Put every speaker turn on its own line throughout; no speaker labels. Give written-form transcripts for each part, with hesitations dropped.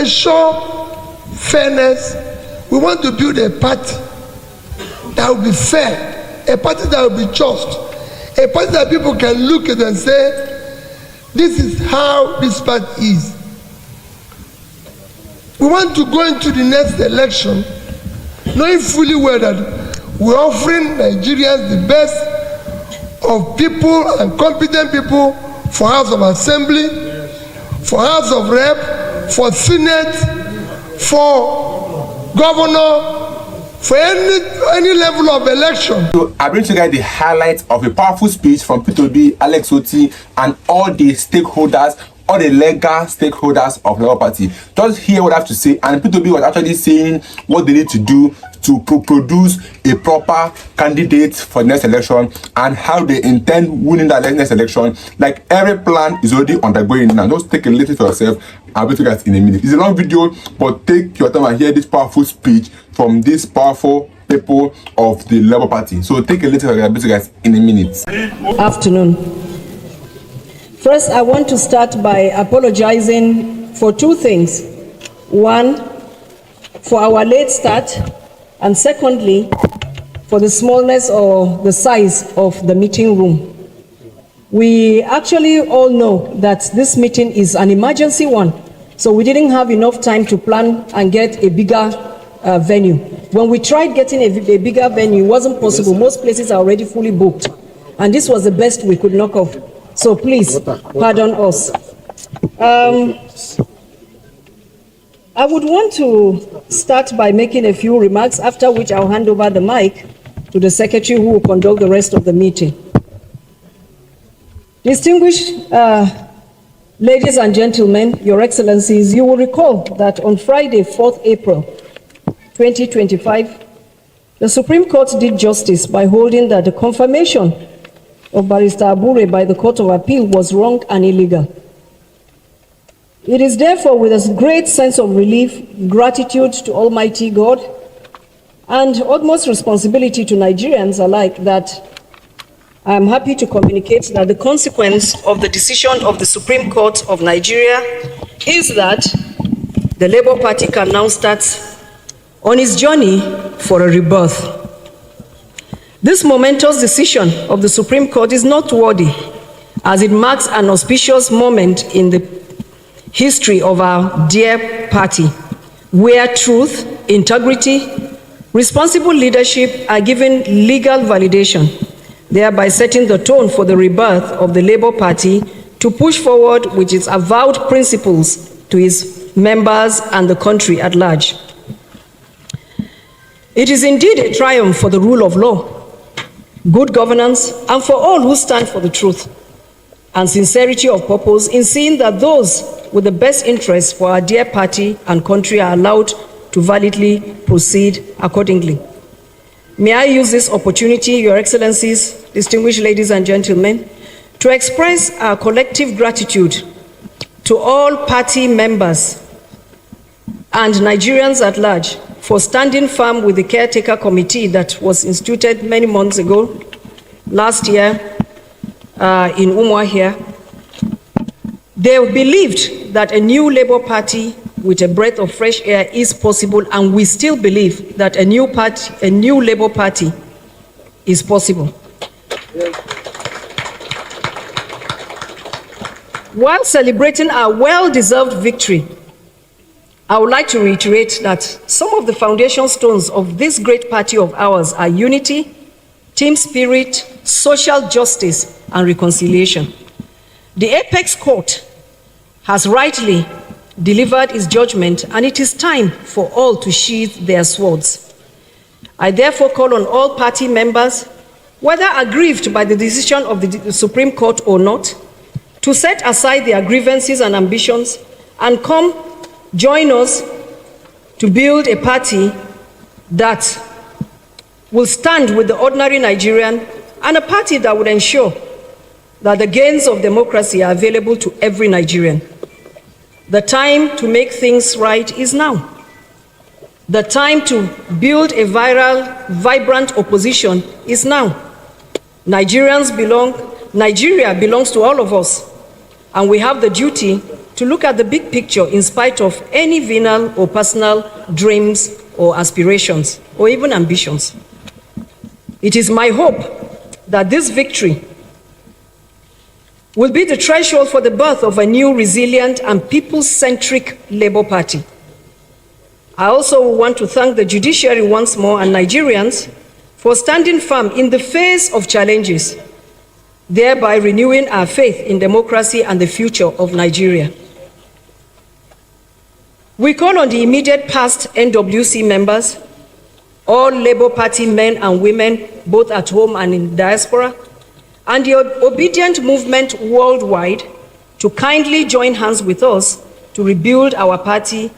ensure fairness, we want to build a party that will be fair, a party that will be just, a party that people can look at and say, this is how this party is. We want to go into the next election knowing fully well that we're offering Nigerians the best of people and competent people for House of Assembly, for House of Rep, for Senate, for Governor, for any level of election.
So I bring to you guys the highlights of a powerful speech from P2B, Alex Otti, and all the stakeholders, all the legal stakeholders of the Labour Party. Just hear what I have to say, and P2B was actually saying what they need to do to produce a proper candidate for the next election and how they intend winning that next election. Like, every plan is already undergoing now. Just take a little for yourself. I'll be to you guys in a minute. It's a long video, but take your time and hear this powerful speech from these powerful people of the Labour Party. So take a little, I'll be to you guys in a minute.
Afternoon. First, I want to start by apologizing for two things. One, for our late start, and secondly, for the smallness or the size of the meeting room. We actually all know that this meeting is an emergency one, so we didn't have enough time to plan and get a bigger venue. When we tried getting a bigger venue, it wasn't possible. Most places are already fully booked, and this was the best we could knock off. So please, pardon us. I would want to start by making a few remarks, after which I'll hand over the mic to the secretary who will conduct the rest of the meeting. Distinguished ladies and gentlemen, Your Excellencies, you will recall that on Friday, 4th April 2025, the Supreme Court did justice by holding that the confirmation of Barrister Abure by the Court of Appeal was wrong and illegal. It is therefore with a great sense of relief, gratitude to Almighty God, and utmost responsibility to Nigerians alike that I am happy to communicate that the consequence of the decision of the Supreme Court of Nigeria is that the Labour Party can now start on its journey for a rebirth. This momentous decision of the Supreme Court is noteworthy as it marks an auspicious moment in the history of our dear party, where truth, integrity, responsible leadership are given legal validation, thereby setting the tone for the rebirth of the Labour Party to push forward with its avowed principles to its members and the country at large. It is indeed a triumph for the rule of law, good governance, and for all who stand for the truth and sincerity of purpose in seeing that those with the best interests for our dear party and country are allowed to validly proceed accordingly. May I use this opportunity, Your Excellencies, distinguished ladies and gentlemen, to express our collective gratitude to all party members and Nigerians at large for standing firm with the caretaker committee that was instituted many months ago, last year in Umuahia. They believed that a new Labour Party with a breath of fresh air is possible, and we still believe that a new Labour Party is possible. While celebrating our well-deserved victory, I would like to reiterate that some of the foundation stones of this great party of ours are unity, team spirit, social justice, and reconciliation. The Apex Court has rightly delivered its judgment, and it is time for all to sheathe their swords. I therefore call on all party members, whether aggrieved by the decision of the Supreme Court or not, to set aside their grievances and ambitions and come join us to build a party that will stand with the ordinary Nigerian, and a party that would ensure that the gains of democracy are available to every Nigerian. The time to make things right is now. The time to build a vibrant opposition is now. Nigeria belongs to all of us, and we have the duty to look at the big picture in spite of any venal or personal dreams or aspirations or even ambitions. It is my hope that this victory will be the threshold for the birth of a new, resilient, and people-centric Labour Party. I also want to thank the judiciary once more and Nigerians for standing firm in the face of challenges, thereby renewing our faith in democracy and the future of Nigeria. We call on the immediate past NWC members, all Labour Party men and women, both at home and in diaspora, and the obedient movement worldwide to kindly join hands with us to rebuild our party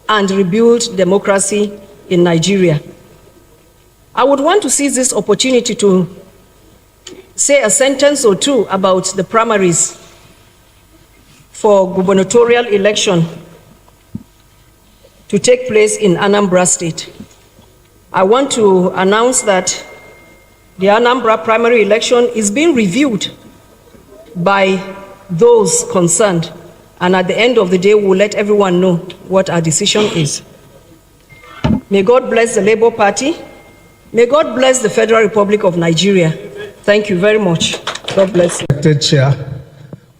and rebuild democracy in Nigeria. I would want to seize this opportunity to say a sentence or two about the primaries for gubernatorial election to take place in Anambra State. I want to announce that the Anambra primary election is being reviewed by those concerned, and at the end of the day, we'll let everyone know what our decision is. May God bless the Labour Party. May God bless the Federal Republic of Nigeria. Thank you very much. God bless you.
Elected Chair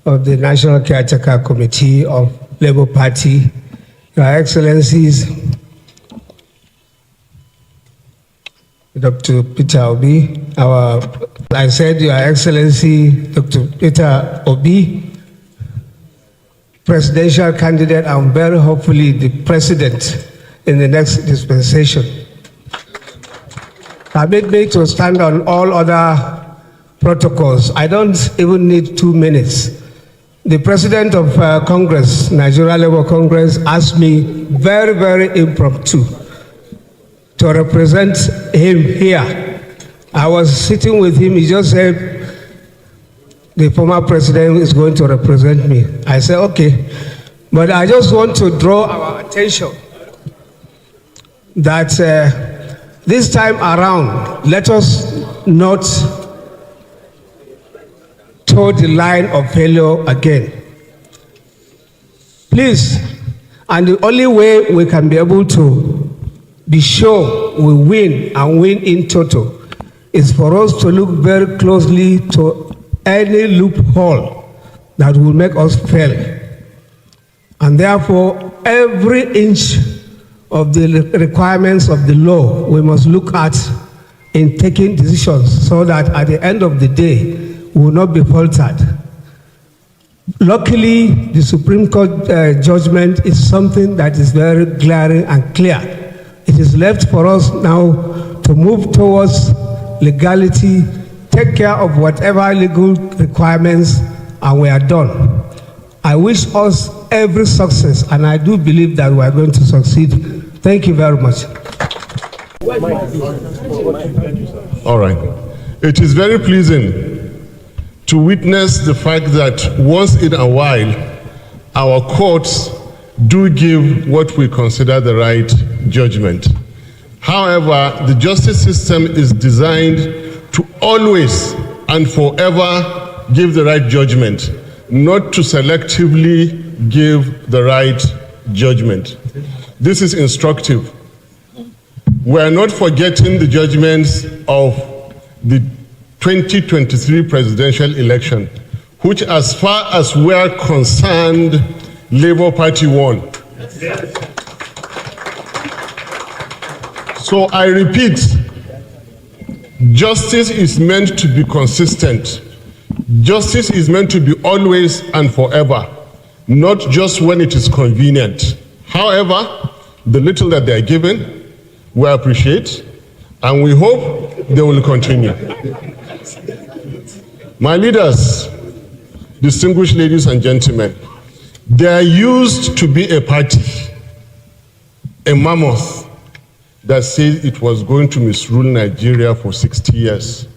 of the National Caretaker Committee of Labour Party, Your Excellencies, Dr. Peter Obi, I said Your Excellency Dr. Peter Obi, presidential candidate and very hopefully the president in the next dispensation. Permit me to stand on all other protocols. I don't even need 2 minutes. The president of Congress, Nigeria Labour Congress, asked me very, very impromptu to represent him here. I was sitting with him, he just said, the former president is going to represent me. I said, okay. But I just want to draw our attention that this time around, let us not toe the line of failure again. Please, and the only way we can be able to be sure we win and win in total is for us to look very closely to any loophole that will make us fail. And therefore, every inch of the requirements of the law we must look at in taking decisions so that at the end of the day, we will not be faltered. Luckily, the Supreme Court judgment is something that is very glaring and clear. It is left for us now to move towards legality, take care of whatever legal requirements, and we are done. I wish us every success, and I do believe that we are going to succeed. Thank you very much.
All right. It is very pleasing to witness the fact that once in a while, our courts do give what we consider the right judgment. However, the justice system is designed to always and forever give the right judgment, not to selectively give the right judgment. This is instructive. We are not forgetting the judgments of the 2023 presidential election, which, as far as we are concerned, Labour Party won. So I repeat, justice is meant to be consistent. Justice is meant to be always and forever, not just when it is convenient. However, the little that they are given, we appreciate, and we hope they will continue. My leaders, distinguished ladies and gentlemen, there used to be a party, a mammoth, that said it was going to misrule Nigeria for 60 years.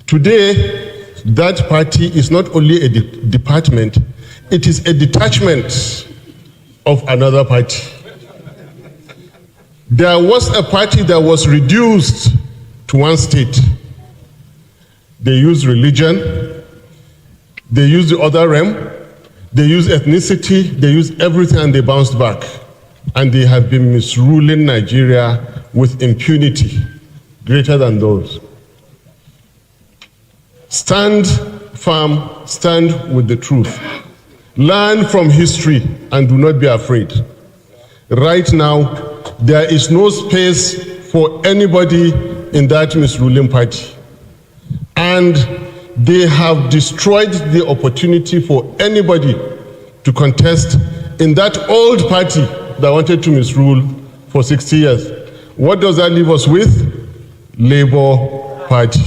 Today, that party is not only a department, it is a detachment of another party. There was a party that was reduced to one state. They used religion, they used the other realm, They use ethnicity, they use everything, and they bounced back. And they have been misruling Nigeria with impunity greater than those. Stand firm, stand with the truth. Learn from history and do not be afraid. Right now, there is no space for anybody in that misruling party. And they have destroyed the opportunity for anybody to contest in that old party that wanted to misrule for 60 years. What does that leave us with? Labour Party.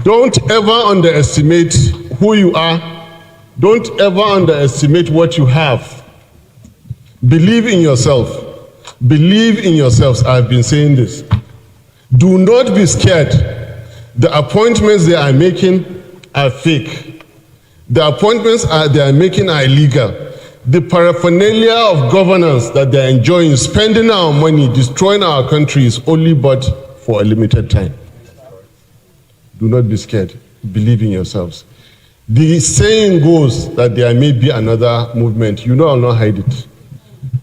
Don't ever underestimate who you are. Don't ever underestimate what you have. Believe in yourself. Believe in yourselves. I've been saying this. Do not be scared. The appointments they are making are fake. The appointments they are making are illegal. The paraphernalia of governance that they are enjoying, spending our money, destroying our country, is only but for a limited time. Do not be scared. Believe in yourselves. The saying goes that there may be another movement. You know, I'll not hide it.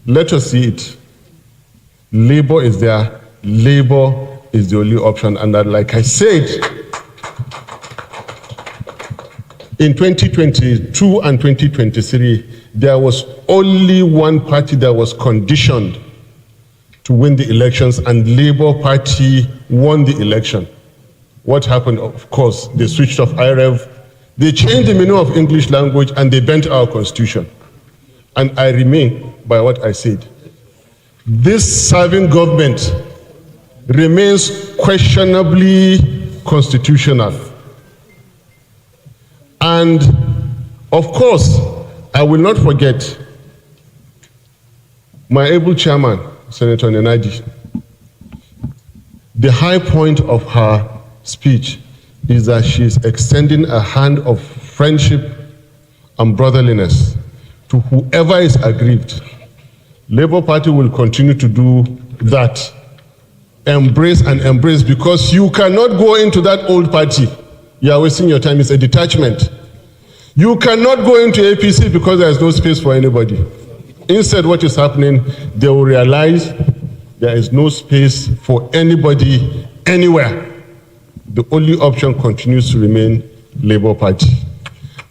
Let us see it. Labor is there. Labor is the only option. And that, like I said, in 2022 and 2023, there was only one party that was conditioned to win the elections, and Labour Party won the election. What happened? Of course, they switched off IREV, they changed the meaning of English language, and they bent our constitution. And I remain by what I said. This serving government remains questionably constitutional. And of course, I will not forget my able chairman, Senator Nenadi. The high point of her speech is that she is extending a hand of friendship and brotherliness to whoever is aggrieved. Labour Party will continue to do that. Embrace and embrace, because you cannot go into that old party. You are wasting your time. It's a detachment. You cannot go into APC because there is no space for anybody. Instead, what is happening, they will realize there is no space for anybody anywhere. The only option continues to remain Labour Party.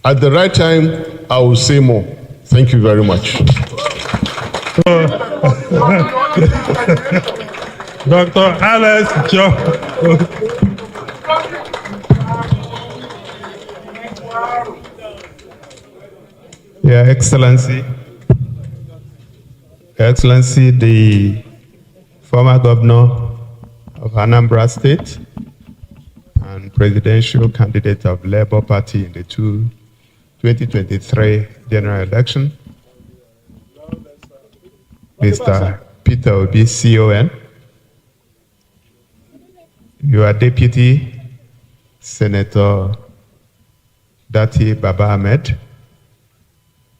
At the right time, I will say more. Thank you very much.
Dr. Alex Joe. Your Excellency, the former governor of Anambra State and presidential candidate of Labour Party in the 2023 general election, Mr. Peter Obi, CON. Your Deputy Senator Datti Baba Ahmed,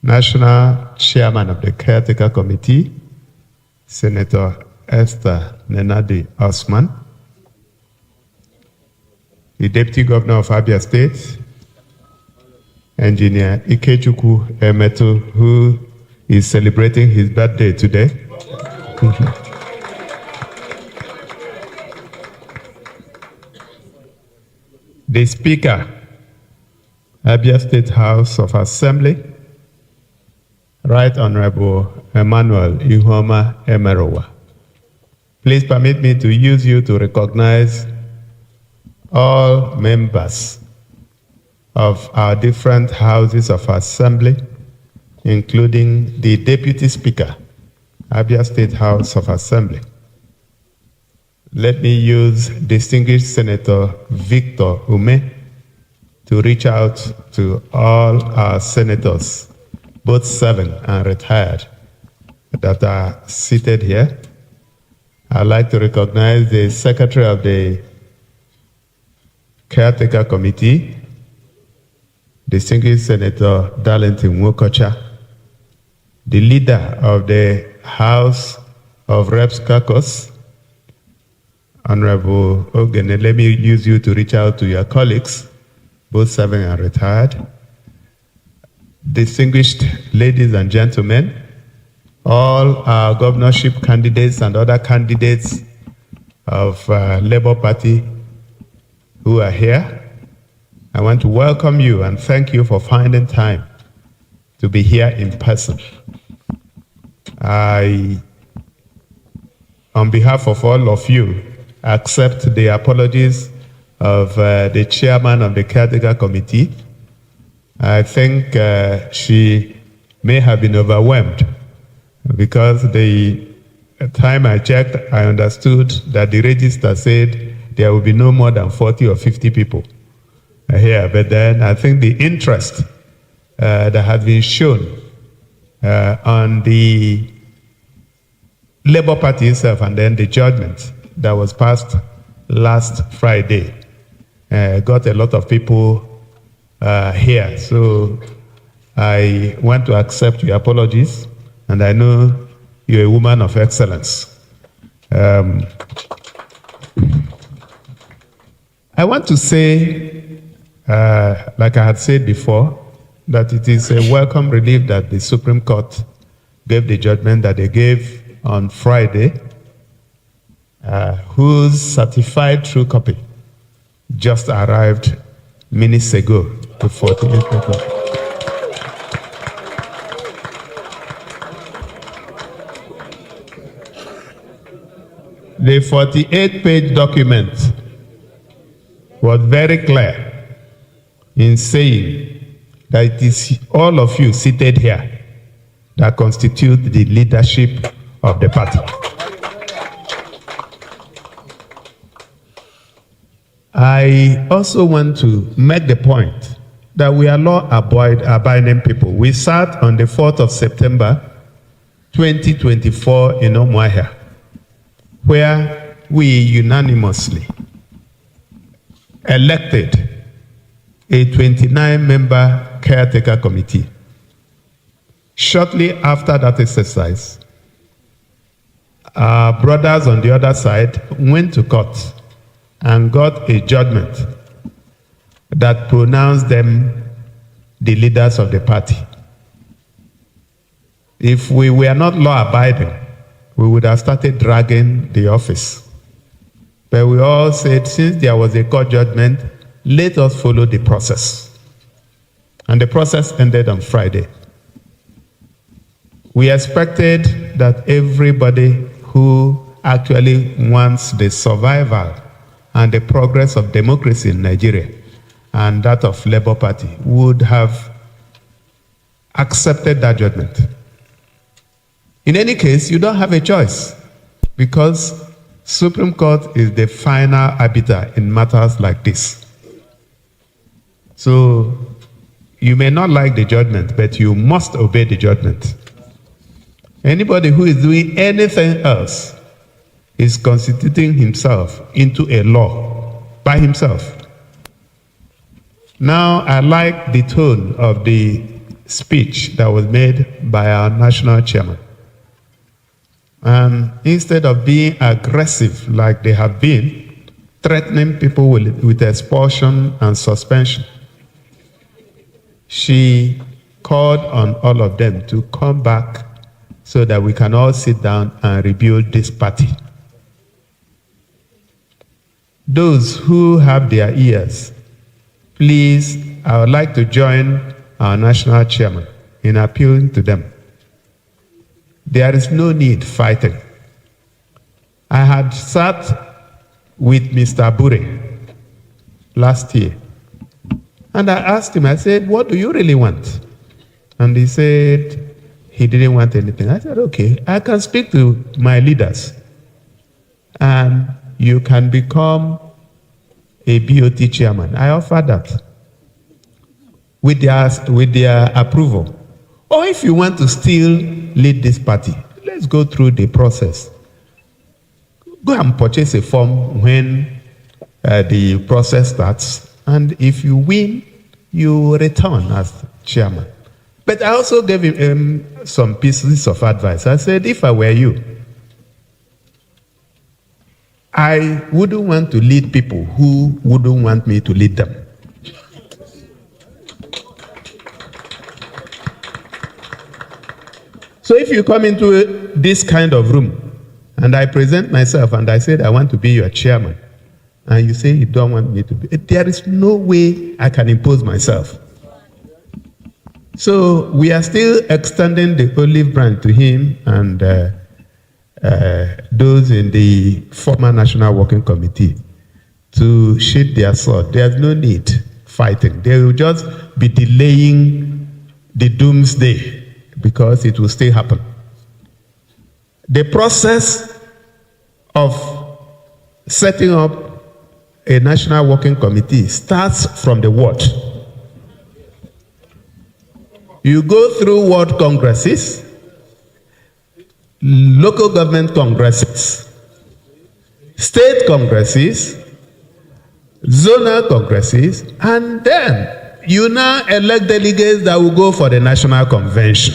National Chairman of the Caretaker Committee, Senator Esther Nenadi Osman, the Deputy Governor of Abia State, Engineer Ikechukwu Emetu, who is celebrating his birthday today. The Speaker, Abia State House of Assembly, Right Honorable Emmanuel Ihoma Emerowa. Please permit me to use you to recognize all members of our different houses of assembly, including the Deputy Speaker, Abia State House of Assembly. Let me use distinguished Senator Victor Ume to reach out to all our senators, both serving and retired, that are seated here. I'd like to recognize the Secretary of the Caretaker Committee, distinguished Senator Darlington Wokocha, the leader of the House of Reps Caucus, Honorable Ogene. Let me use you to reach out to your colleagues, both serving and retired, distinguished ladies and gentlemen, all our governorship candidates and other candidates of Labour Party who are here, I want to welcome you and thank you for finding time to be here in person. I, on behalf of all of you, accept the apologies of the chairman of the caretaker committee. I think she may have been overwhelmed because the time I checked, I understood that the register said there will be no more than 40 or 50 people here. But then I think the interest that has been shown on the Labour Party itself and then the judgment that was passed last Friday got a lot of people here. So I want to accept your apologies, and I know you're a woman of excellence. I want to say, like I had said before, that it is a welcome relief that the Supreme Court gave the judgment that they gave on Friday, whose certified true copy just arrived minutes ago to 48 people. The 48-page document was very clear in saying that it is all of you seated here that constitute the leadership of the party. I also want to make the point that we are law-abiding people. We sat on the 4th of September, 2024 in Umuahia, where we unanimously elected a 29-member caretaker committee. Shortly after that exercise, our brothers on the other side went to court and got a judgment that pronounced them the leaders of the party. If we were not law-abiding, we would have started dragging the office. But we all said, since there was a court judgment, let us follow the process. And the process ended on Friday. We expected that everybody who actually wants the survival and the progress of democracy in Nigeria and that of Labour Party would have accepted that judgment. In any case, you don't have a choice because Supreme Court is the final arbiter in matters like this. So you may not like the judgment, but you must obey the judgment. Anybody who is doing anything else is constituting himself into a law by himself. Now, I like the tone of the speech that was made by our national chairman. And instead of being aggressive like they have been, threatening people with expulsion and suspension, she called on all of them to come back so that we can all sit down and rebuild this party. Those who have their ears, please, I would like to join our national chairman in appealing to them. There is no need fighting. I had sat with Mr. Bure last year, and I asked him, I said, what do you really want? And he said he didn't want anything. I said, okay, I can speak to my leaders, and you can become a BOT chairman. I offer that with their approval. Or if you want to still lead this party, let's go through the process. Go and purchase a form when the process starts, and if you win, you return as chairman. But I also gave him some pieces of advice. I said, if I were you, I wouldn't want to lead people who wouldn't want me to lead them. So if you come into this kind of room and I present myself and I said I want to be your chairman, and you say you don't want me to be, there is no way I can impose myself. So we are still extending the olive branch to him and those in the former National Working Committee to sheath their sword. There's no need fighting. They will just be delaying the doomsday because it will still happen. The process of setting up a National Working Committee starts from the ward. You go through ward congresses, local government congresses, state congresses, zonal congresses, and then you now elect delegates that will go for the national convention.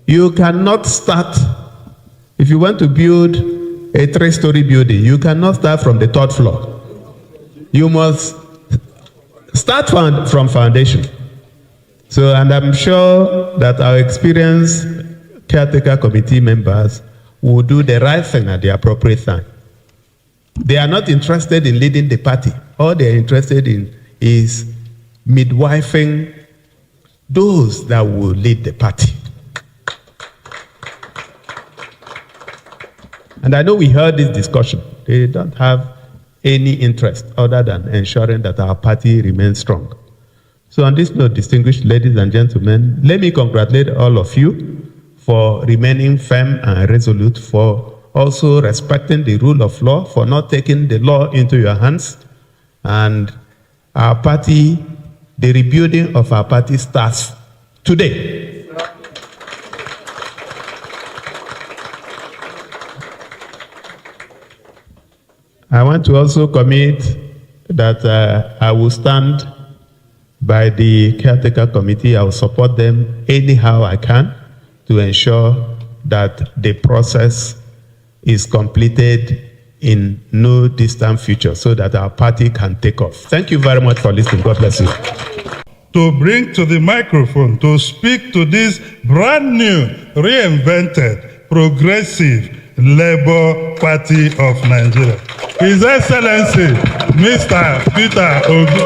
You cannot start, if you want to build a 3-story building, you cannot start from the 3rd floor. You must start from foundation. So, and I'm sure that our experienced caretaker committee members will do the right thing at the appropriate time. They are not interested in leading the party. All they are interested in is midwifing those that will lead the party. And I know we heard this discussion. They don't have any interest other than ensuring that our party remains strong. So on this note, distinguished ladies and gentlemen, let me congratulate all of you for remaining firm and resolute, for also respecting the rule of law, for not taking the law into your hands. And our party, the rebuilding of our party starts today. I want to also commit that I will stand by the caretaker committee. I will support them anyhow I can to ensure that the process is completed in no distant future so that our party can take off. Thank you very much for listening. God bless you.
To bring to the microphone to speak to this brand new, reinvented, progressive Labour Party of Nigeria. His Excellency, Mr. Peter Obi.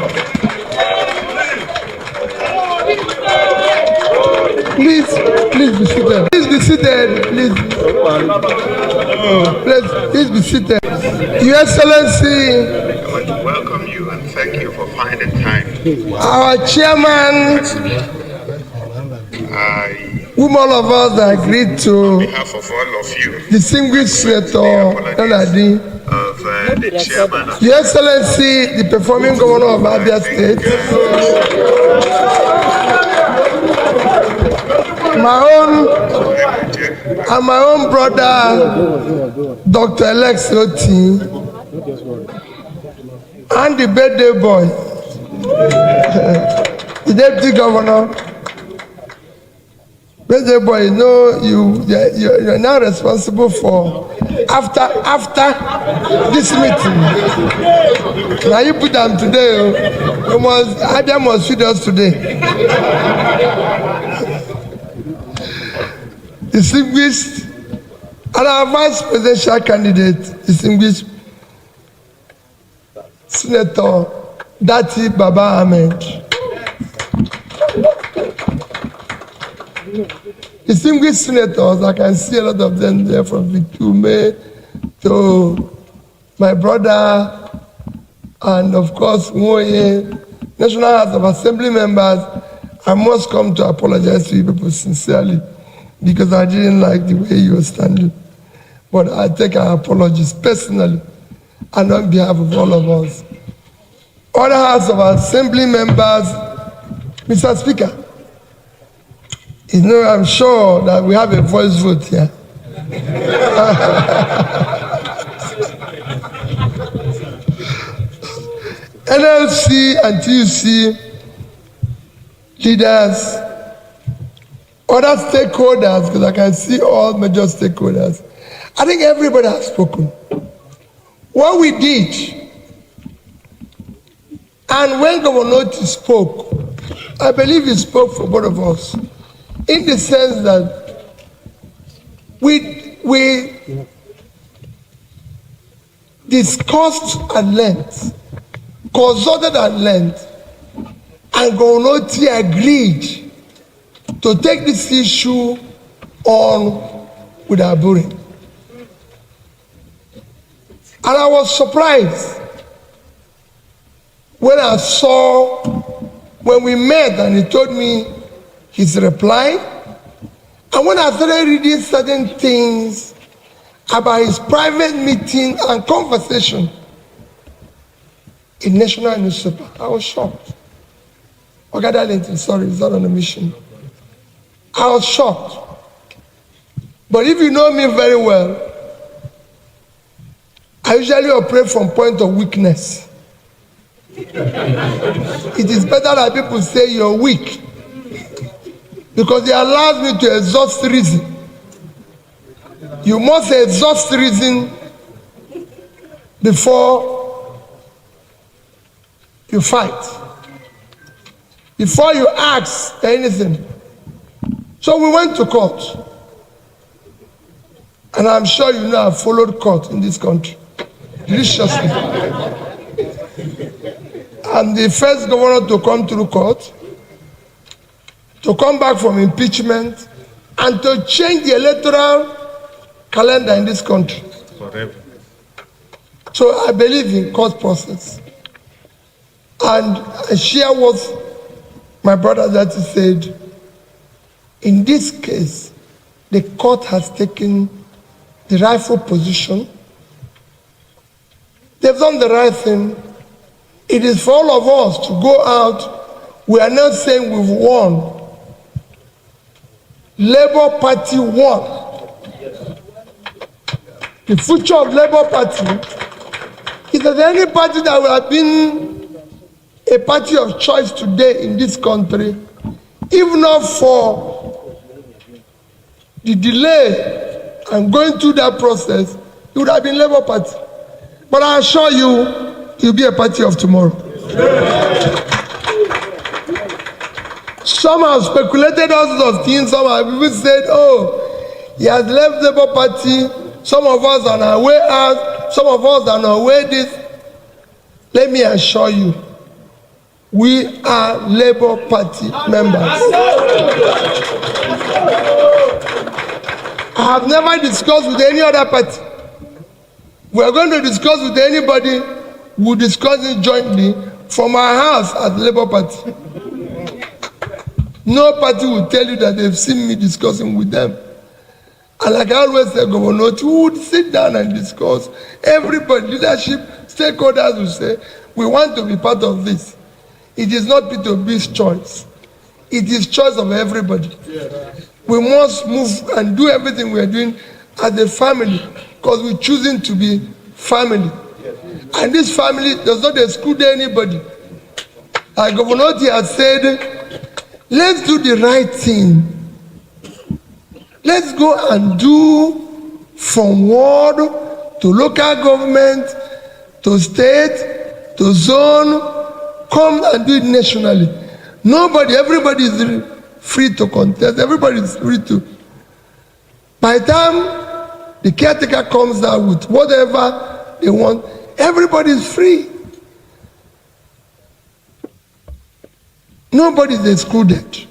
Please be seated. Please be seated. Please be seated. Your Excellency,
I want to welcome you and thank you for finding time.
our chairman, whom all of us agreed to,
On behalf of all of you,
distinguished Senator Datti,
of the chairman of
Your Excellency, the performing governor of Abia State, my own brother, Dr. Alex Otti, and the birthday boy, the deputy governor. Birthday boy, you know you're now responsible for after this meeting. Now you put them today. Abia must feed us today. Distinguished and our vice presidential candidate, distinguished Senator Datti Baba Ahmed. Distinguished senators, I can see a lot of them there, from Victume to my brother, and of course, Moye, National House of Assembly members. I must come to apologize to you people sincerely, because I didn't like the way you were standing. But I take our apologies personally and on behalf of all of us. Other House of Assembly members, Mr. Speaker, you know, I'm sure that we have a voice vote here. NLC and TUC leaders, other stakeholders, because I can see all major stakeholders. I think everybody has spoken. What we did And when Governor Otti spoke, I believe he spoke for both of us, in the sense that we discussed at length, consulted at length, and Governor Otti agreed to take this issue on with Aburi. And I was surprised when I saw, when we met and he told me his reply, and when I started reading certain things about his private meeting and conversation in national newspaper, I was shocked. Sorry, it's not on a mission. I was shocked. But if you know me very well, I usually operate from point of weakness. It is better that people say you're weak, because it allows me to exhaust reason. You must exhaust reason before you fight, before you ask anything. So we went to court, and I'm sure you know I've followed court in this country religiously. I'm the first governor to come through court, to come back from impeachment, and to change the electoral calendar in this country. Forever. So I believe in court process. And I share what my brother Datti said. In this case, the court has taken the rightful position. They've done the right thing. It is for all of us to go out. We are not saying we've won. Labour Party won. The future of Labour Party is that any party that would have been a party of choice today in this country, if not for the delay and going through that process, it would have been Labour Party. But I assure you, you'll be a party of tomorrow. Some have speculated all sorts of things. Some have even said, oh, he has left the Labour Party. Some of us are on our way out. Some of us are on our way this. Let me assure you, we are Labour Party members. I have never discussed with any other party. We are going to discuss with anybody. We'll discuss it jointly from our house at the Labour Party. No party will tell you that they've seen me discussing with them. And like I always say, Governor, we would sit down and discuss. Everybody, leadership, stakeholders will say, we want to be part of this. It is not P2B's choice. It is choice of everybody. We must move and do everything we are doing as a family, because we're choosing to be family. And this family does not exclude anybody. Like Governor Otti has said, let's do the right thing. Let's go and do from ward to local government, to state, to zone, come and do it nationally. Nobody, everybody is free to contest. Everybody is free to. By the time the caretaker comes out with whatever they want, everybody is free. Nobody is excluded.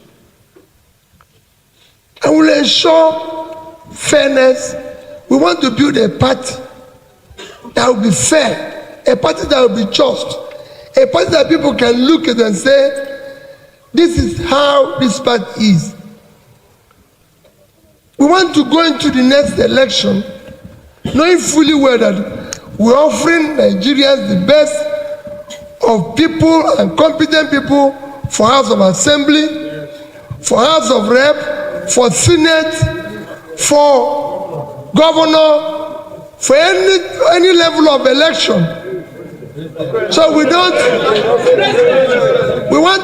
And we'll ensure fairness. We want to build a party that will be fair, a party that will be just, a party that people can look at and say, this is how this party is. We want to go into the next election knowing fully well that we're offering Nigerians the best of people and competent people for House of Assembly, for House of Rep, for Senate, for Governor, for any level of election. So we want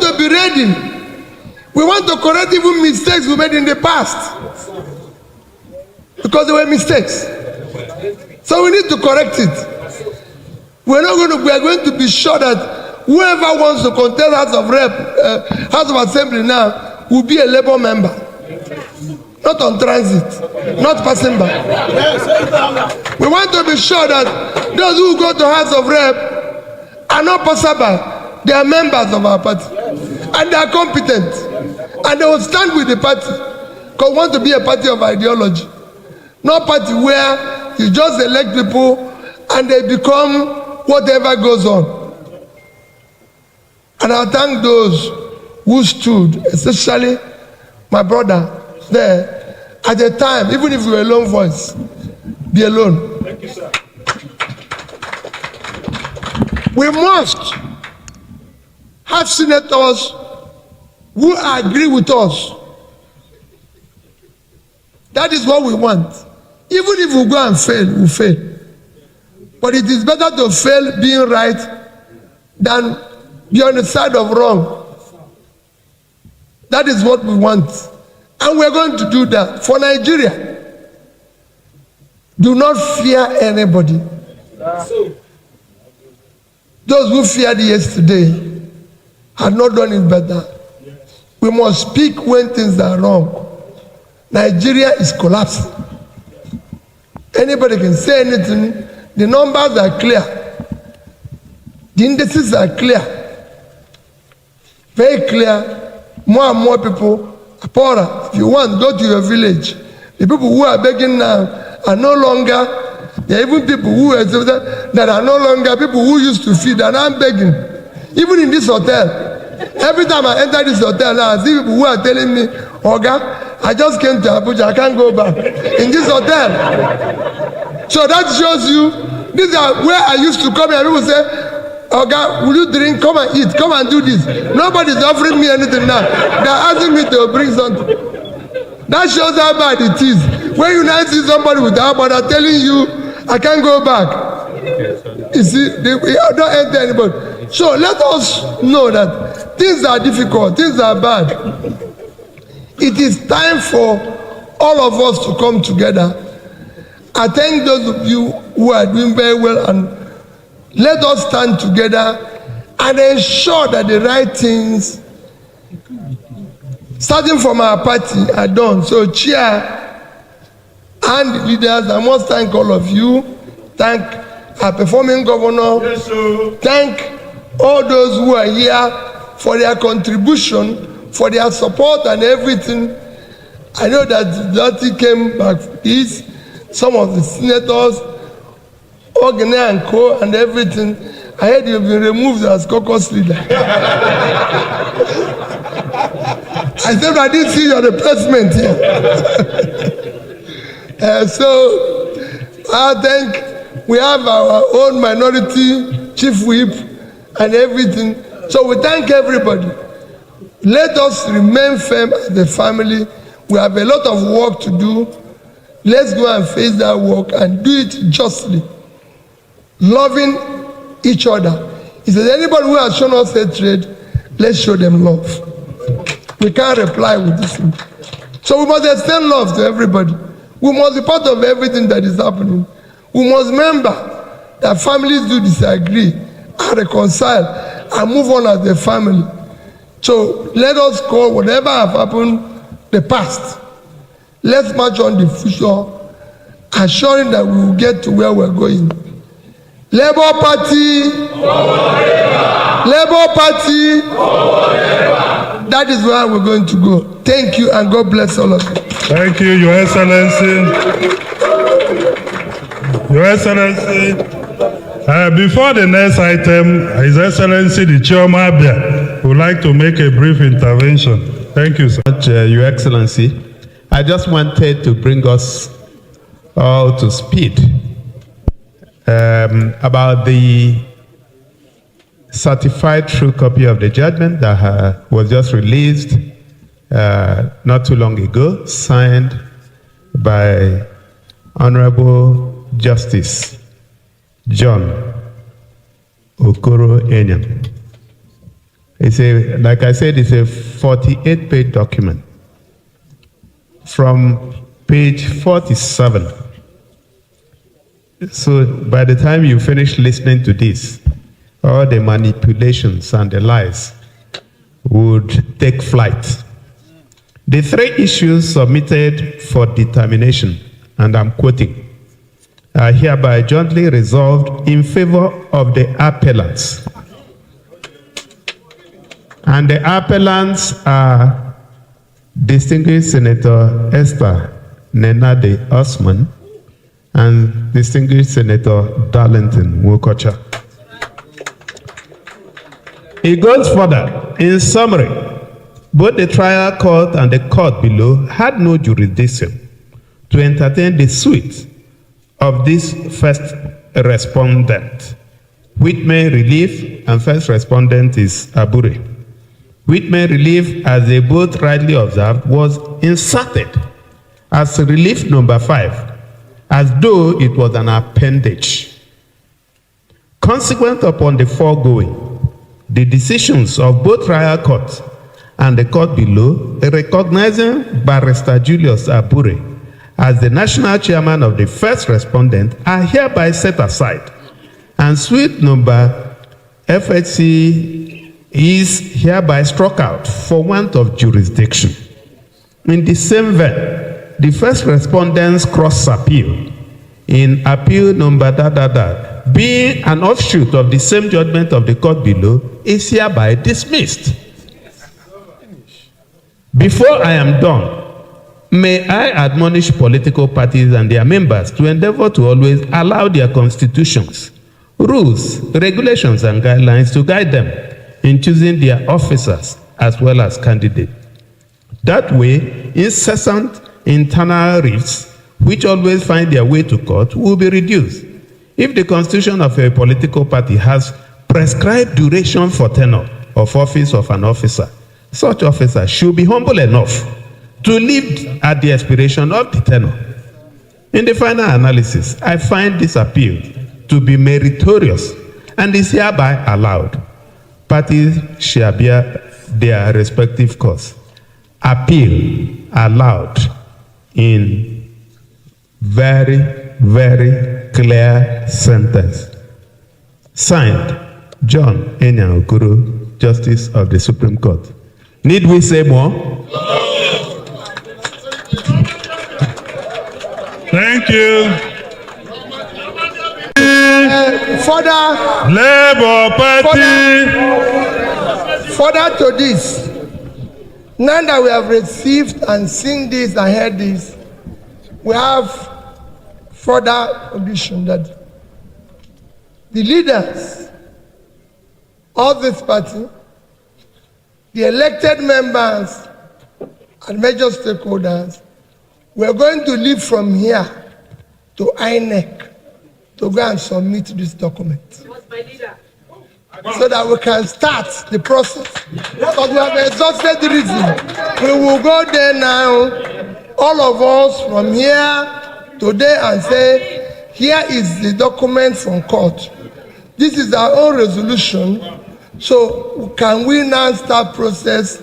to be ready. We want to correct even mistakes we made in the past, because there were mistakes. So we need to correct it. We are going to be sure that whoever wants to contest House of Rep, House of Assembly now will be a Labour member, not on transit, not passing by. We want to be sure that those who go to House of Rep are not passing by. They are members of our party, and they are competent, and they will stand with the party because we want to be a party of ideology, not party where you just elect people and they become whatever goes on. And I thank those who stood, especially my brother there at the time, even if you were a lone voice, be alone.
Thank you, sir.
We must have senators who agree with us. That is what we want. Even if we go and fail, we fail. But it is better to fail being right than be on the side of wrong. That is what we want. And we're going to do that for Nigeria. Do not fear anybody. Those who feared yesterday had not done it better. We must speak when things are wrong. Nigeria is collapsing. Anybody can say anything. The numbers are clear. The indices are clear. Very clear. More and more people are poorer. If you want, go to your village. The people who are begging now are no longer, there are even people who are that are no longer people who used to feed and are begging. Even in this hotel. Every time I enter this hotel now, I see people who are telling me, Oga, I just came to Abuja, I can't go back. In this hotel. So that shows you, these are where I used to come here. People say, Oga, will you drink? Come and eat. Come and do this. Nobody's offering me anything now. They're asking me to bring something. That shows how bad it is. When you now see somebody without but they're telling you, I can't go back. You see, they don't enter anybody. So let us know that things are difficult, things are bad. It is time for all of us to come together. I thank those of you who are doing very well, and let us stand together and ensure that the right things, starting from our party, are done. So chair and the leaders, I must thank all of you. Thank our performing governor.
Yes, sir.
Thank all those who are here for their contribution, for their support and everything. I know that Datti came back for this. Some of the senators, Ogne and Co. and everything. I heard you've been removed as caucus leader. I said I didn't see your replacement here. So I think we have our own minority chief whip and everything. So we thank everybody. Let us remain firm as the family. We have a lot of work to do. Let's go and face that work and do it justly. Loving each other. If there's anybody who has shown us hatred, let's show them love. We can't reply with this one. So we must extend love to everybody. We must be part of everything that is happening. We must remember that families do disagree and reconcile and move on as a family. So let us call whatever have happened the past. Let's march on the future, assuring that we will get to where we're going. Labour Party, Labour Party, that is where we're going to go. Thank you and God bless all of you.
Thank you, Your Excellency. Your Excellency, before the next item, His Excellency the Chioma Abia would like to make a brief intervention. Thank you, sir.
Your Excellency, I just wanted to bring us all to speed about the certified true copy of the judgment that was just released not too long ago, signed by Honorable Justice John Okoro Enyam. It's a, like I said, it's a 48-page document. From page 47. So by the time you finish listening to this, all the manipulations and the lies would take flight. The three issues submitted for determination, and I'm quoting, are hereby jointly resolved in favor of the appellants. And the appellants are distinguished Senator Esther Nenade Osman and distinguished Senator Darlington Wokocha. It goes further. In summary, both the trial court and the court below had no jurisdiction to entertain the suit of this first respondent. Whitman Relief and first respondent is Abure. Whitman Relief, as they both rightly observed, was inserted as relief number 5, as though it was an appendage. Consequent upon the foregoing, the decisions of both trial courts and the court below, recognizing Barrister Julius Abure as the national chairman of the first respondent, are hereby set aside, and suite number FHC is hereby struck out for want of jurisdiction. In the same vein, the first respondent's cross appeal in appeal number being an offshoot of the same judgment of the court below is hereby dismissed. Before I am done, may I admonish political parties and their members to endeavor to always allow their constitutions, rules, regulations, and guidelines to guide them in choosing their officers as well as candidates. That way, incessant internal rifts, which always find their way to court, will be reduced. If the constitution of a political party has prescribed duration for tenure of office of an officer, such officer should be humble enough to live at the expiration of the tenure. In the final analysis, I find this appeal to be meritorious and is hereby allowed. Parties shall bear their respective course. Appeal allowed in very, very clear sentence. Signed, John Enya Okoro, Justice of the Supreme Court. Need we say more?
Thank you.
Further
Labour Party.
Further to this, now that we have received and seen this and heard this, we have further condition that the leaders of this party, the elected members and major stakeholders, we are going to leave from here to INEC to go and submit this document. So that we can start the process. Because we have exhausted the reason. We will go there now, all of us from here today, and say, here is the document from court. This is our own resolution. So can we now start process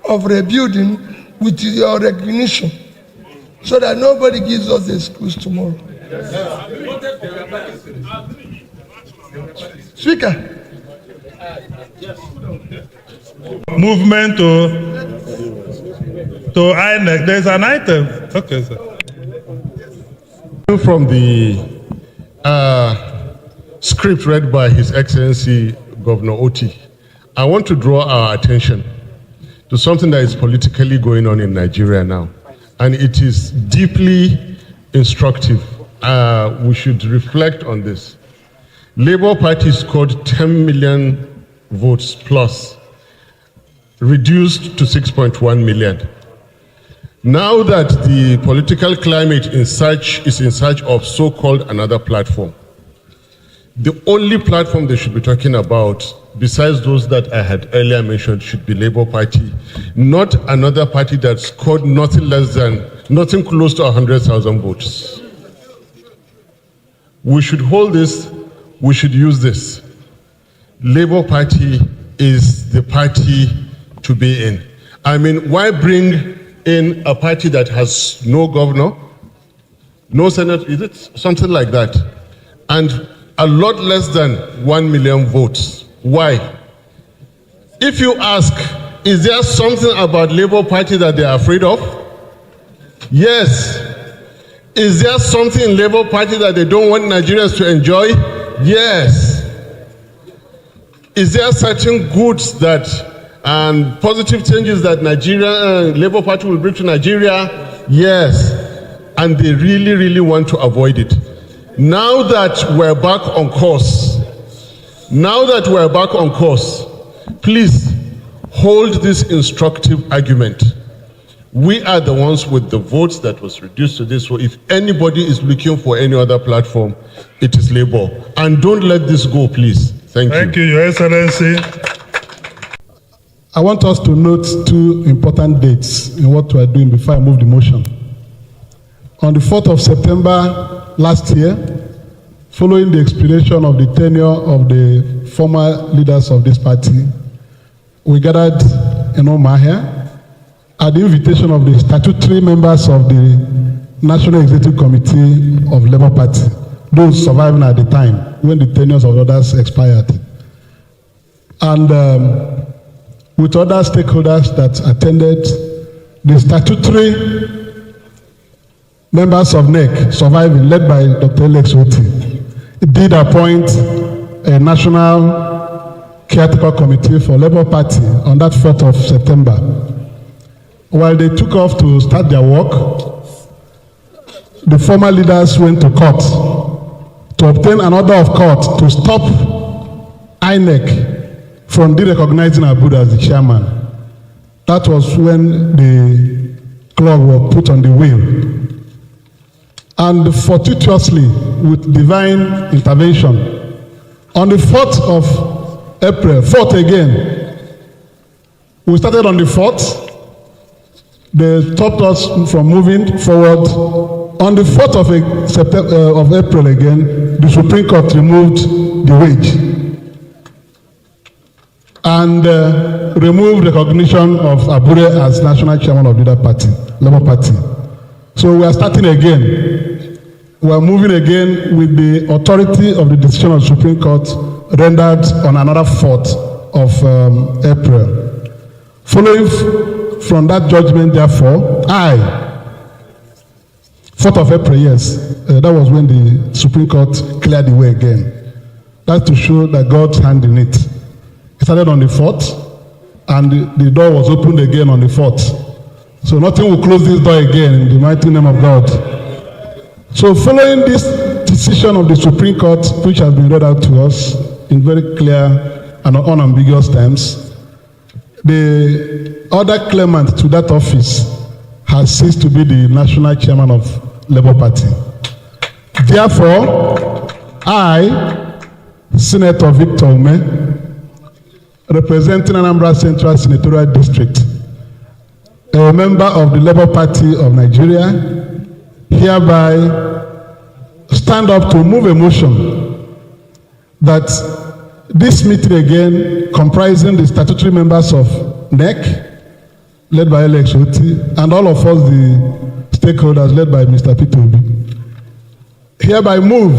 of rebuilding with your recognition, so that nobody gives us the excuse tomorrow? Speaker.
Movement to INEC. There's an item. Okay, sir.
From the script read by His Excellency Governor Otti, I want to draw our attention to something that is politically going on in Nigeria now, and it is deeply instructive. We should reflect on this. Labour Party scored 10 million votes plus, reduced to 6.1 million. Now that the political climate is in search of so-called another platform, the only platform they should be talking about, besides those that I had earlier mentioned, should be Labour Party, not another party that scored nothing close to 100,000 votes. We should hold this, we should use this. Labour Party is the party to be in. I mean, why bring in a party that has no governor, no senate, is it something like that, and a lot less than 1 million votes Why? If you ask, is there something about Labour Party that they are afraid of? Yes. Is there something in Labour Party that they don't want Nigerians to enjoy? Yes. Is there certain goods that and positive changes that Labour Party will bring to Nigeria? Yes. And they really, really want to avoid it. Now that we're back on course, please hold this instructive argument. We are the ones with the votes that was reduced to this. So if anybody is looking for any other platform, it is Labour. And don't let this go, please. Thank you.
Thank you, Your Excellency.
I want us to note two important dates in what we are doing before I move the motion. On the 4th of September last year, following the expiration of the tenure of the former leaders of this party, we gathered in Omaha at the invitation of the statutory members of the National Executive Committee of Labour Party, those surviving at the time when the tenures of others expired. And with other stakeholders that attended, the statutory members of NEC surviving, led by Dr. Otti, did appoint a national caretaker committee for Labour Party on that 4th of September. While they took off to start their work, the former leaders went to court to obtain an order of court to stop INEC from de-recognizing Abudu as the chairman. That was when the clock was put on the wheel. And fortuitously, with divine intervention, on the 4th of April, 4th again, we started on the 4th. They stopped us from moving forward. On the 4th of April again, the Supreme Court removed the wage and removed recognition of Abudu as national chairman of the Labour Party. So we are starting again. We are moving again with the authority of the decision of the Supreme Court rendered on another 4th of April. Following from that judgment, therefore, 4th of April, yes, that was when the Supreme Court cleared the way again. That's to show that God's hand in it. It started on the 4th, and the door was opened again on the 4th. So nothing will close this door again in the mighty name of God. So following this decision of the Supreme Court, which has been read out to us in very clear and unambiguous terms, the other claimant to that office has ceased to be the national chairman of Labour Party. Therefore, I, Senator Victor Ume, representing Anambra Central Senatorial District, a member of the Labour Party of Nigeria, hereby stand up to move a motion that this meeting again, comprising the statutory members of NEC, led by Alex Otti, and all of us, the stakeholders, led by Mr. Peter Obi, hereby move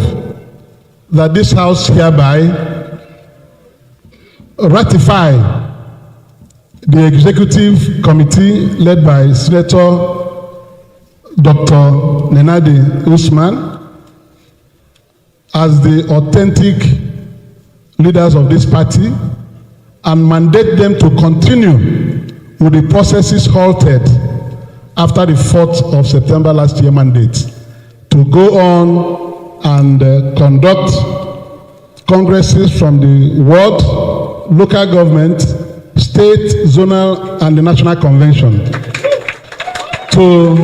that this House hereby ratify the Executive Committee, led by Senator Dr. Nenadi Usman, as the authentic leaders of this party, and mandate them to continue with the processes halted after the 4th of September last year mandate, to go on and conduct congresses from the world, local government, state, zonal, and the national convention to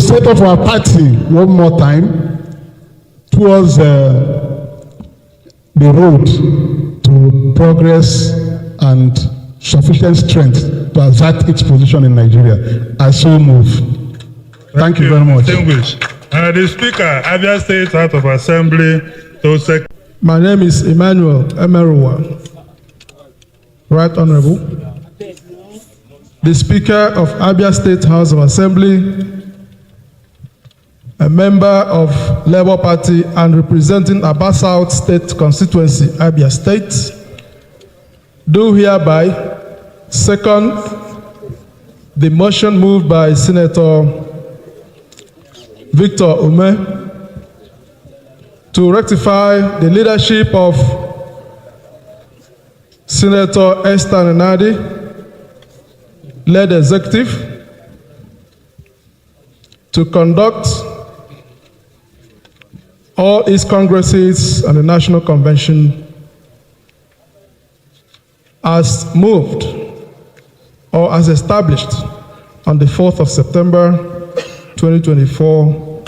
set up our party one more time towards the road to progress and sufficient strength to assert its position in Nigeria. I so move. Thank you very much.
The Speaker, Abia State House of Assembly, to
My name is Emmanuel Emeruwa. Right Honorable. The Speaker of Abia State House of Assembly, a member of Labour Party and representing Aba South State Constituency, Abia State, do hereby second the motion moved by Senator Victor Ume to rectify the leadership of Senator Esther Nenadi, led executive, to conduct all its congresses and the National Convention as moved or as established on the 4th of September 2024,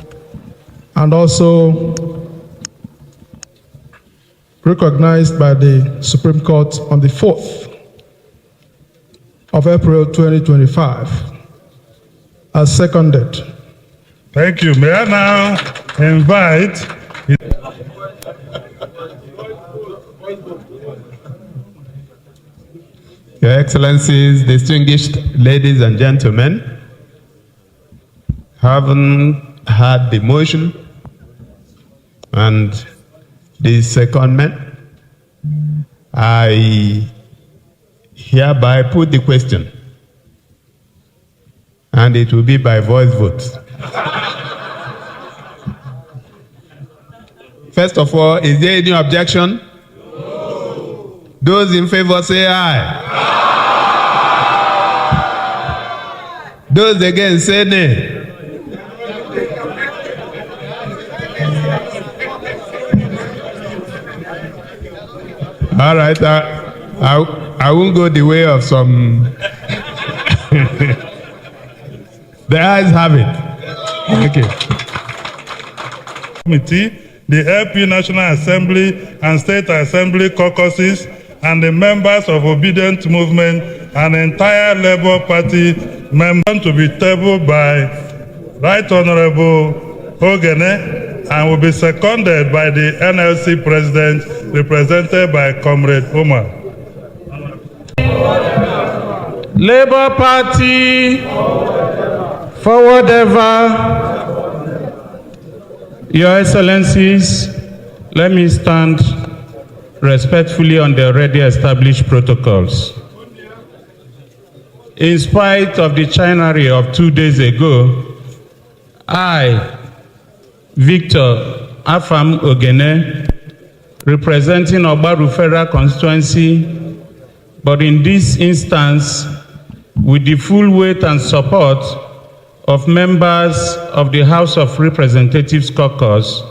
and also recognized by the Supreme Court on the 4th of April 2025, as seconded.
Thank you. May I now invite
Your Excellencies, distinguished ladies and gentlemen, having heard the motion and the secondment, I hereby put the question, and it will be by voice vote. First of all, is there any objection? No. Those in favor say aye. Those against say nay. All right, I won't go the way of some. The ayes have it. Thank you.
Committee, the LP National Assembly and State Assembly caucuses, and the members of Obedient Movement and entire Labour Party members to be tabled by Right Honorable Ogene and will be seconded by the NLC President, represented by Comrade Omar.
Labour Party, forward ever. Your Excellencies, let me stand respectfully on the already established protocols. In spite of the chicanery of 2 days ago, I, Victor Afam Ogene, representing Ogbaru Federal Constituency, but in this instance, with the full weight and support of members of the House of Representatives Caucus,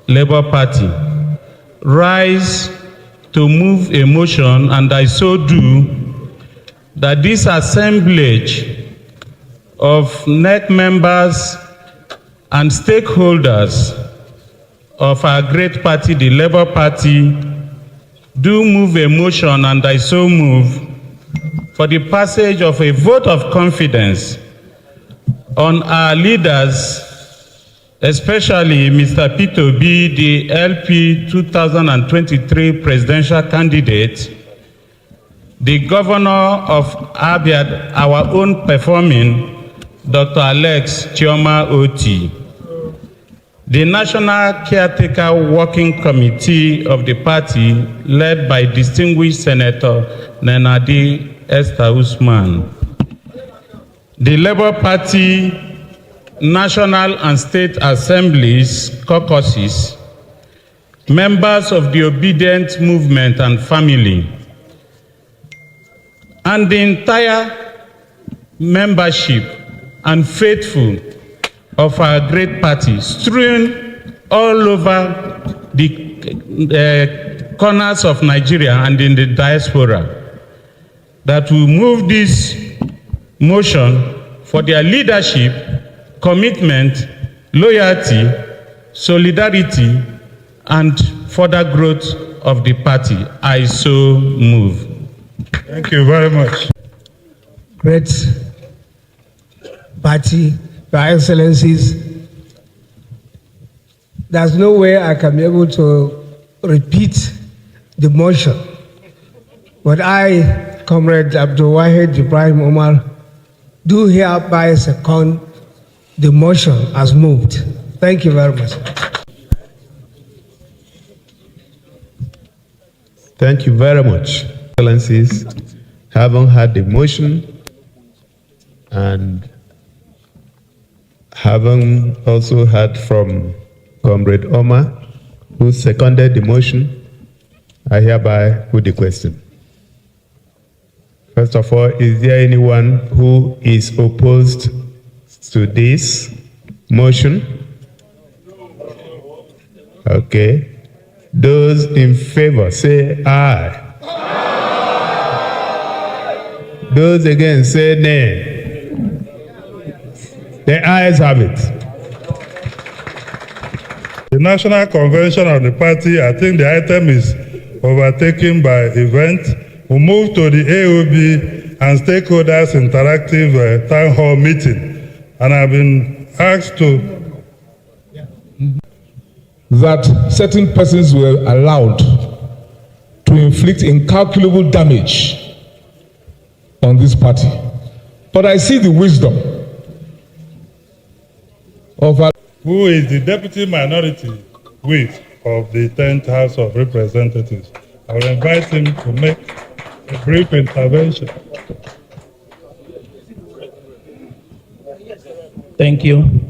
Labour Party, rise to move a motion, and I so do, that this assemblage of NEC members and stakeholders of our great party, the Labour Party, do move a motion, and I so move, for the passage of a vote of confidence on our leaders, especially Mr. Peter Obi, the LP 2023 presidential candidate, the governor of Abia, our own performing, Dr. Alex Chioma Otti, the National Caretaker Working Committee of the party, led by distinguished Senator Nenadi Esther Usman, the Labour Party National and State Assemblies caucuses, members of the Obedient Movement and family, and the entire membership and faithful of our great party, strewn all over the corners of Nigeria and in the diaspora, that will move this motion for their leadership, commitment, loyalty, solidarity, and further growth of the party. I so move.
Thank you very much.
Great party, Your Excellencies, there's no way I can be able to repeat the motion, but I, Comrade Abdul Wahid Ibrahim Omar, do hereby second the motion as moved. Thank you very much.
Thank you very much. Excellencies, having had the motion and having also heard from Comrade Omar, who seconded the motion, I hereby put the question. First of all, is there anyone who is opposed to this motion? Okay. Those in favor, say aye. Those against, say nay. The ayes have it.
The National Convention of the party, I think the item is overtaken by event. We move to the AOB and stakeholders interactive town hall meeting. And I've been asked to
that certain persons were allowed to inflict incalculable damage on this party. But I see the wisdom of
who is the deputy minority whip of the 10th House of Representatives. I will invite him to make a brief intervention.
Thank you.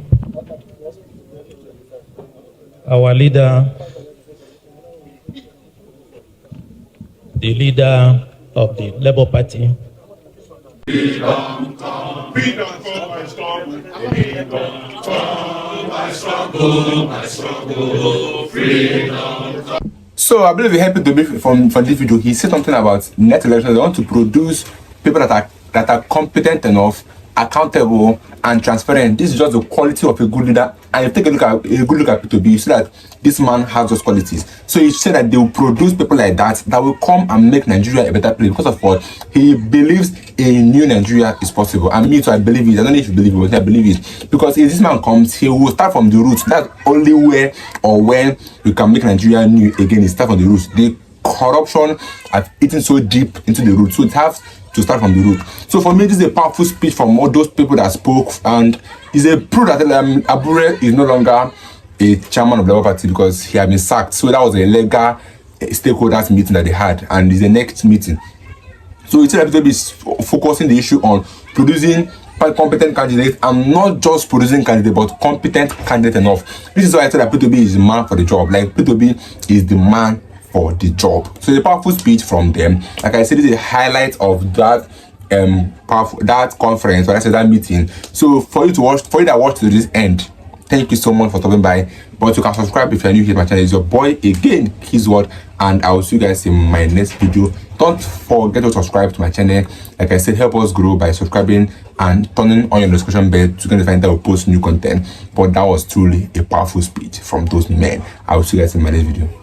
Our leader, the leader of the Labour Party.
Freedom come, my struggle. Freedom come, my struggle. Freedom come.
So I believe we happy to be from this video. He said something about next elections. They want to produce people that are competent enough, accountable, and transparent. This is just the quality of a good leader. And if you take a good look at P2B, you see that this man has those qualities. So he said that they will produce people like that will come and make Nigeria a better place. Because of what he believes a new Nigeria is possible. And me too, I believe it. I don't know if you believe it, but I believe it. Because if this man comes, he will start from the roots. That's only where or when we can make Nigeria new again. Is start from the roots. The corruption has eaten so deep into the roots. So it has to start from the root. So for me, this is a powerful speech from all those people that spoke, and it's a proof that Abure is no longer a chairman of the Labour Party because he had been sacked. So that was a legal stakeholders meeting that they had, and it's the next meeting. So it's going to be focusing the issue on producing competent candidates, and not just producing candidates, but competent candidates enough. This is why I said that P2B is the man for the job. Like P2B is the man for the job. So the powerful speech from them, like I said, is a highlight of that that conference, or I said that meeting. So for you that watched to this end, thank you so much for stopping by. But you can subscribe if you're new here to my channel. It's your boy again, Kizword, and I will see you guys in my next video. Don't forget to subscribe to my channel. Like I said, help us grow by subscribing and turning on your notification bell to get notified that we post new content. But that was truly a powerful speech from those men. I will see you guys in my next video.